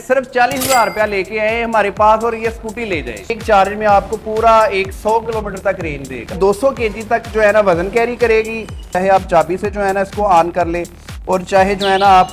सिर्फ 40,000 रुपया लेके आए हमारे पास और ये स्कूटी ले जाए। एक चार्ज में आपको पूरा 100 किलोमीटर तक रेंज देगा। 200 केजी तक जो है ना वजन कैरी करेगी। चाहे आप चाबी से जो है ना इसको ऑन कर ले और चाहे जो है ना आप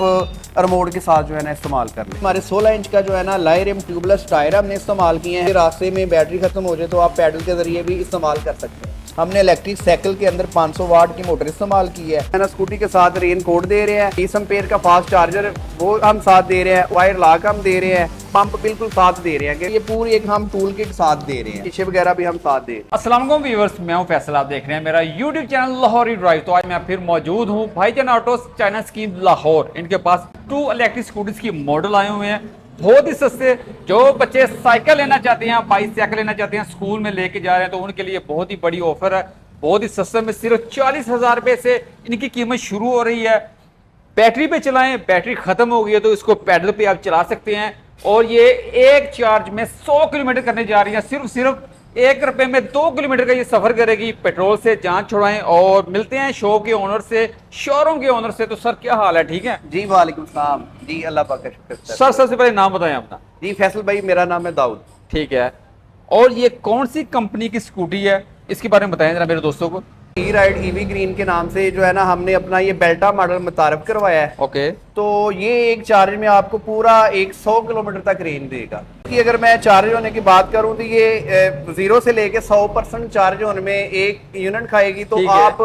रिमोट के साथ जो है ना इस्तेमाल कर ले। हमारे 16 इंच का जो है ना लाइ रिम ट्यूबलेस टायर हमने इस्तेमाल किए हैं। रास्ते में बैटरी खत्म हो जाए तो आप पैडल के जरिए भी इस्तेमाल कर सकते हैं। हमने इलेक्ट्रिक साइकिल के अंदर 500 वाट की मोटर इस्तेमाल की है ना। स्कूटी के साथ रेन कोट दे रहे हैं। 20 एम्पेयर का फास्ट चार्जर वो हम साथ दे रहे हैं। वायर लॉक हम दे रहे हैं। पंप बिल्कुल साथ दे रहे हैं कि ये पूरी एक हम टूल किट साथ दे रहे हैं। शीशे वगैरह भी हम साथ दे रहे हैं। अस्सलाम वालेकुम व्यूअर्स, मैं हूं फैसल। आप देख रहे हैं मेरा यूट्यूब चैनल लाहौरी ड्राइव। तो आज मैं फिर मौजूद हूं भाईजान ऑटोस चाइना स्कीम लाहौर। इनके पास 2 इलेक्ट्रिक स्कूटीज की मॉडल आए हुए हैं बहुत ही सस्ते। जो बच्चे साइकिल लेना चाहते हैं, बाइसाइकिल लेना चाहते हैं, स्कूल में लेके जा रहे हैं, तो उनके लिए बहुत ही बड़ी ऑफर है। बहुत ही सस्ते में सिर्फ 40,000 रुपए से इनकी कीमत शुरू हो रही है। बैटरी पे चलाएं, बैटरी खत्म हो गई है तो इसको पैडल पे आप चला सकते हैं। और ये एक चार्ज में 100 किलोमीटर करने जा रही है। सिर्फ 1 रुपए में 2 किलोमीटर का ये सफर करेगी। पेट्रोल से जान छुड़ाएं। और मिलते हैं शो के ओनर से, शोरूम के ओनर से। तो सर क्या हाल है? ठीक है जी, वालेकुम सलाम जी, अल्लाह पाक का शुक्र। सर सबसे पहले नाम बताएं अपना। जी फैसल भाई, मेरा नाम है दाऊद। ठीक है, और ये कौन सी कंपनी की स्कूटी है, इसके बारे में बताएं जरा मेरे दोस्तों को। ई राइड ईवी ग्रीन के नाम से जो है ना हमने अपना ये बेल्टा मॉडल मुतारफ करवाया है। ओके, तो ये एक चार्ज में आपको पूरा 100 किलोमीटर तक रेंज देगा। कि अगर मैं चार्ज होने की बात करूं तो ये 0 से लेके 100% चार्ज होने में 1 यूनिट खाएगी। तो आप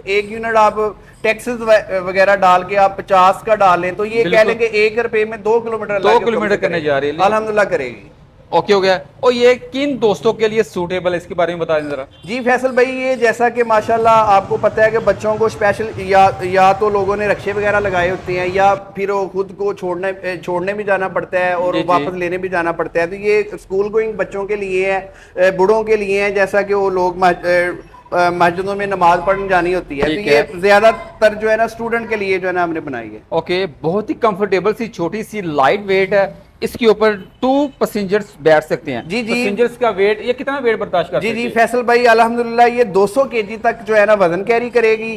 1 यूनिट आप टैक्सेस वगैरह डाल के आप 50 का डाल लें तो ये कह लेंगे 1 रुपए में 2 किलोमीटर 2 किलोमीटर करने जा रही है। अल्हम्दुलिल्लाह करेगी। ओके हो गया। और ये किन दोस्तों के लिए सूटेबल है, इसके बारे में बता दें जरा। जी फैसल भाई, ये जैसा कि माशाल्लाह आपको पता है कि बच्चों को स्पेशल या तो लोगों ने रक्शे वगैरह लगाए होते हैं या फिर वो खुद को छोड़ने भी जाना पड़ता है और वापस लेने भी जाना पड़ता है। तो ये स्कूल गोइंग बच्चों के लिए है, बूढ़ों के लिए है, जैसा कि वो लोग मस्जिदों में नमाज पढ़ने जानी होती है। तो ये ज्यादातर जो है ना स्टूडेंट के लिए जो है ना हमने बनाई है। ओके, बहुत ही कंफर्टेबल सी छोटी सी लाइट वेट है। इसके ऊपर 2 पैसेंजर्स बैठ सकते हैं। जी जी, पैसेंजर्स का वेट, ये कितना वेट बर्दाश्त करता है? जी जी फैसल भाई, अल्हम्दुलिल्लाह ये 200 केजी तक जो है ना वजन कैरी करेगी।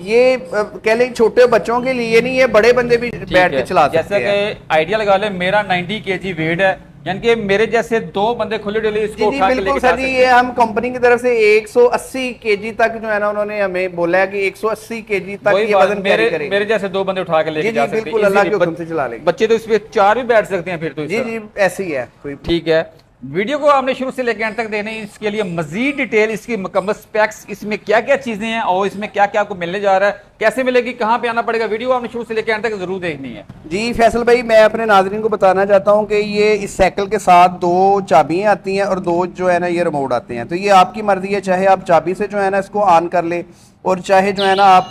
ये कह लें छोटे बच्चों के लिए नहीं, ये बड़े बंदे भी बैठ के चला सकते हैं। जैसा कि आइडिया लगा ले, मेरा 90 केजी वेट है, यानी कि मेरे जैसे 2 बंदे खुले डुले इसको उठा के लेके जा सकते हैं। ये हम कंपनी की तरफ से 180 केजी तक जो है ना उन्होंने हमें बोला है कि 180 केजी तक ये वजन कैरी करेगी। मेरे जैसे 2 बंदे उठा के लेके जा सकते हैं। बिल्कुल, अल्लाह के हुक्म से चला लेंगे। बच्चे तो इस पे 4 भी बैठ सकते हैं फिर तो। जी जी, ऐसे ही है। ठीक है, वीडियो को आपने शुरू से लेकर अंत तक देखना है। इसके लिए मजीद डिटेल, इसकी मुकम्मल स्पेक्स, इसमें क्या क्या चीजें हैं और इसमें क्या क्या आपको मिलने जा रहा है, कैसे मिलेगी, कहाँ पे आना पड़ेगा, वीडियो आपने शुरू से लेकर अंत तक जरूर देखनी है। जी फैसल भाई, मैं अपने नाज़रीन को बताना चाहता हूँ कि ये इस साइकिल के साथ 2 चाबियाँ आती हैं और 2 जो है ना ये रिमोट आते हैं। तो ये आपकी मर्जी है, चाहे आप चाबी से जो है ना इसको ऑन कर ले और चाहे जो है ना आप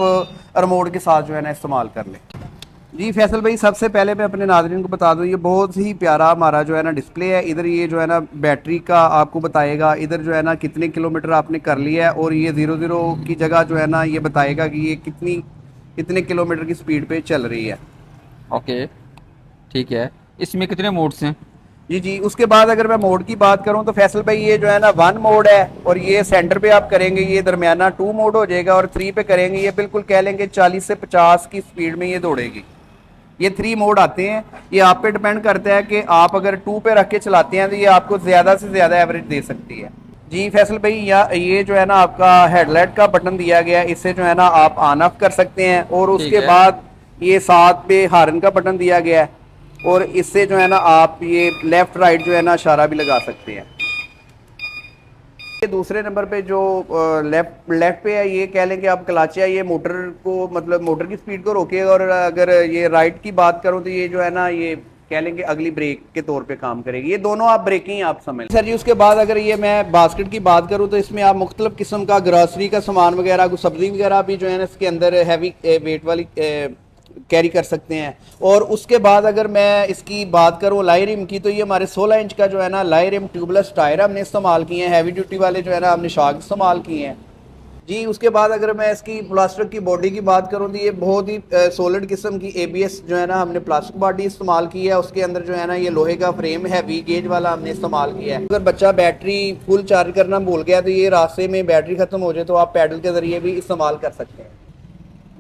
रिमोट के साथ जो है ना इस्तेमाल कर ले। जी फैसल भाई, सबसे पहले मैं अपने नाज़रीन को बता दूं, ये बहुत ही प्यारा हमारा जो है ना डिस्प्ले है। इधर ये जो है ना बैटरी का आपको बताएगा, इधर जो है ना कितने किलोमीटर आपने कर लिया है और ये 0-0 की जगह जो है ना ये बताएगा कि ये कितने किलोमीटर की स्पीड पे चल रही है। ओके, ठीक है। इसमें कितने मोड्स हैं? जी जी, उसके बाद अगर मैं मोड की बात करूं तो फैसल भाई ये जो है ना 1 मोड है और ये सेंटर पे आप करेंगे ये दरमियाना 2 मोड हो जाएगा और 3 पे करेंगे ये बिल्कुल कह लेंगे 40 से 50 की स्पीड में ये दौड़ेगी। ये 3 मोड आते हैं। ये आप पे डिपेंड करता है कि आप अगर 2 पे रख के चलाते हैं तो ये आपको ज़्यादा से ज़्यादा एवरेज दे सकती है। जी फैसल भाई, ये जो है ना आपका हेडलाइट का बटन दिया गया है, इससे जो है ना आप ऑन ऑफ कर सकते हैं। और उसके बाद ये साथ पे हॉर्न का बटन दिया गया है और इससे जो है ना आप ये लेफ्ट राइट जो है ना इशारा भी लगा सकते हैं। ये दूसरे नंबर पे जो लेफ्ट पे है, ये कह लें कि आप क्लच है, ये मोटर को मतलब मोटर की स्पीड को रोकेगा। और अगर ये राइट की बात करूं तो ये जो है ना ये कह लें कि अगली ब्रेक के तौर पे काम करेगी। ये दोनों आप ब्रेकिंग आप समझ सर जी। उसके बाद अगर ये मैं बास्केट की बात करूं तो इसमें आप मुख्तलिफ किस्म का ग्रॉसरी का सामान वगैरह, कुछ सब्जी वगैरह भी जो है ना इसके अंदर हैवी वेट वाली कैरी कर सकते हैं। और उसके बाद अगर मैं इसकी बात करूं लाइ रिम की, तो ये हमारे 16 इंच का जो है ना लाइ रिम ट्यूबलेस टायर हमने इस्तेमाल किए हैं। हैवी ड्यूटी वाले जो है ना हमने शॉक इस्तेमाल किए हैं। जी, उसके बाद अगर मैं इसकी प्लास्टिक की बॉडी की बात करूं तो ये बहुत ही सॉलिड किस्म की ABS जो है ना हमने प्लास्टिक बॉडी इस्तेमाल की है। उसके अंदर जो है ना ये लोहे का फ्रेम है, वी गेज वाला हमने इस्तेमाल किया है। अगर बच्चा बैटरी फुल चार्ज करना भूल गया तो ये रास्ते में बैटरी खत्म हो जाए तो आप पैडल के जरिए भी इस्तेमाल कर सकते हैं।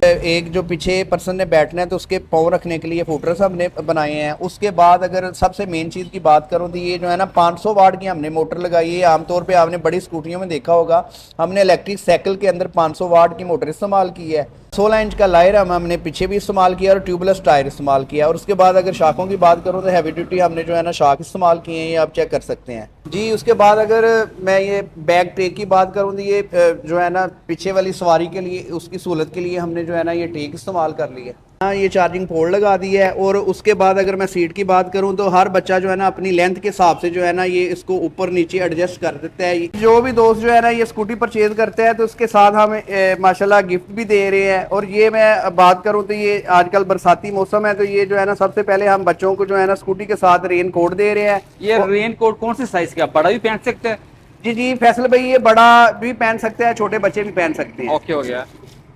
एक जो पीछे पर्सन ने बैठना है तो उसके पाँव रखने के लिए फुटर्स हमने बनाए हैं। उसके बाद अगर सबसे मेन चीज़ की बात करूँ तो ये जो है ना 500 वाट की हमने मोटर लगाई है। आमतौर पे आपने बड़ी स्कूटियों में देखा होगा, हमने इलेक्ट्रिक साइकिल के अंदर 500 वाट की मोटर इस्तेमाल की है। 16 इंच का लायर हमने पीछे भी इस्तेमाल किया और ट्यूबलेस टायर इस्तेमाल किया। और उसके बाद अगर शाखों की बात करूँ तो हैवी ड्यूटी हमने जो है ना शाख इस्तेमाल किए हैं, ये आप चेक कर सकते हैं जी। उसके बाद अगर मैं ये बैक टेक की बात करूँ तो ये जो है ना पीछे वाली सवारी के लिए, उसकी सहूलत के लिए हमने जो है ना ये टेक इस्तेमाल कर ली है। हाँ, ये चार्जिंग पोर्ट लगा दी है। और उसके बाद अगर मैं सीट की बात करूं तो हर बच्चा जो है ना अपनी लेंथ के हिसाब से जो है ना ये इसको ऊपर नीचे एडजस्ट कर देता है। जो भी दोस्त जो है ना ये स्कूटी परचेज करते हैं तो उसके साथ हम माशाल्लाह गिफ्ट भी दे रहे हैं। और ये मैं बात करूं तो ये आजकल बरसाती मौसम है तो ये जो है ना सबसे पहले हम बच्चों को जो है ना स्कूटी के साथ रेन कोट दे रहे हैं। ये रेन कोट कौन से साइज का, बड़ा भी पहन सकते हैं? जी जी फैसल भाई, ये बड़ा भी पहन सकते हैं, छोटे बच्चे भी पहन सकते हैं। ओके, हो गया।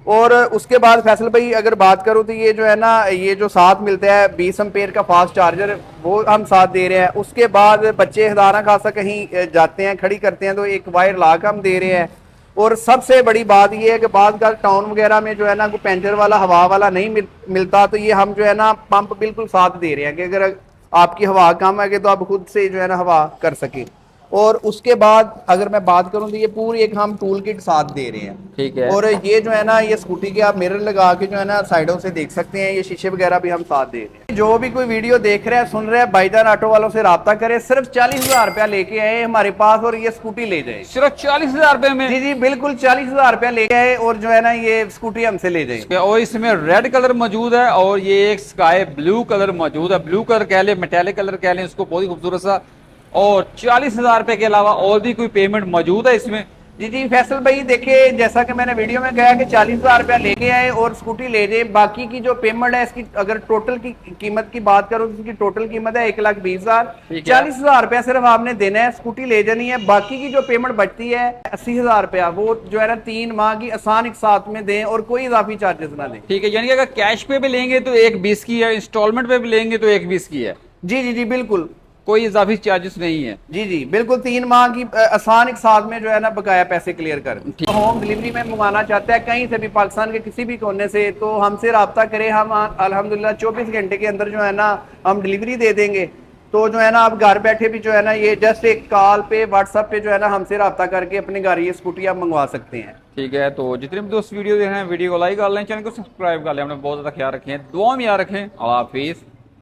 और उसके बाद फैसल भाई अगर बात करूं तो ये जो है ना ये जो साथ मिलता है 20 एम्पेयर का फास्ट चार्जर, वो हम साथ दे रहे हैं। उसके बाद बच्चे हदाना खासा कहीं जाते हैं, खड़ी करते हैं तो एक वायर लाक हम दे रहे हैं। और सबसे बड़ी बात ये है कि बाद का टाउन वगैरह में जो है ना कोई पेंचर वाला हवा वाला नहीं मिलता तो ये हम जो है ना पंप बिल्कुल साथ दे रहे हैं कि अगर आपकी हवा कम है तो आप खुद से जो है ना हवा कर सके। और उसके बाद अगर मैं बात करूं तो ये पूरी एक हम टूल किट साथ दे रहे हैं। ठीक है। और ये जो है ना ये स्कूटी के आप मिरर लगा के जो है ना साइडों से देख सकते हैं, ये शीशे वगैरह भी हम साथ दे रहे हैं। जो भी कोई वीडियो देख रहा है, सुन रहा है, भाईजान ऑटो वालों से राब्ता करे, सिर्फ 40,000 रुपया लेके आए हमारे पास और ये स्कूटी ले जाए। सिर्फ 40,000 रुपए में? जी जी बिल्कुल 40,000 रुपया लेके आए और जो है ना ये स्कूटी हमसे ले जाए। और इसमें रेड कलर मौजूद है और ये एक स्काई ब्लू कलर मौजूद है। ब्लू कलर कह ले, मेटालिक कलर कह लें, उसको बहुत ही खूबसूरत सा। और 40,000 रुपए के अलावा और भी कोई पेमेंट मौजूद है इसमें? जी जी फैसल भाई देखिए, जैसा कि मैंने वीडियो में कहा कि 40,000 रुपया लेके आए और स्कूटी ले जाए। बाकी की जो पेमेंट है इसकी अगर टोटल की कीमत की बात करूं तो इसकी टोटल कीमत है 1,20,000। 40,000 रुपया सिर्फ आपने देना है, स्कूटी ले जानी है। बाकी की जो पेमेंट बचती है 80,000 रुपया, वो जो है ना 3 माह की आसान एक साथ में दें और कोई इजाफी चार्जेस ना दें। ठीक है, यानी कि अगर कैश पे भी लेंगे तो 1,20 की है, इंस्टॉलमेंट पे भी लेंगे तो 1,20 की है। जी जी जी बिल्कुल, कोई इजाफी चार्जेस नहीं है। जी जी बिल्कुल 3 माह की आसान एक साथ में जो है ना बकाया पैसे क्लियर कर। होम डिलीवरी में मंगाना चाहता है कहीं से भी, पाकिस्तान के किसी भी कोने से, तो हमसे रब्ता करें। हम अल्हम्दुलिल्लाह 24 घंटे के अंदर जो है ना हम डिलीवरी दे देंगे। तो जो है ना आप घर बैठे भी जो है ना ये जस्ट एक कॉल पे, व्हाट्सएप पे जो है ना हमसे रब्ता करके अपने घर ये स्कूटी आप मंगवा सकते हैं। ठीक है, तो जितने भी दोस्त वीडियो देख रहे हैं वीडियो को लाइक कर लें, चैनल को सब्सक्राइब कर लें। अपने बहुत ज्यादा ख्याल रखें, दुआ में याद रखें। अल्लाह हाफिज़।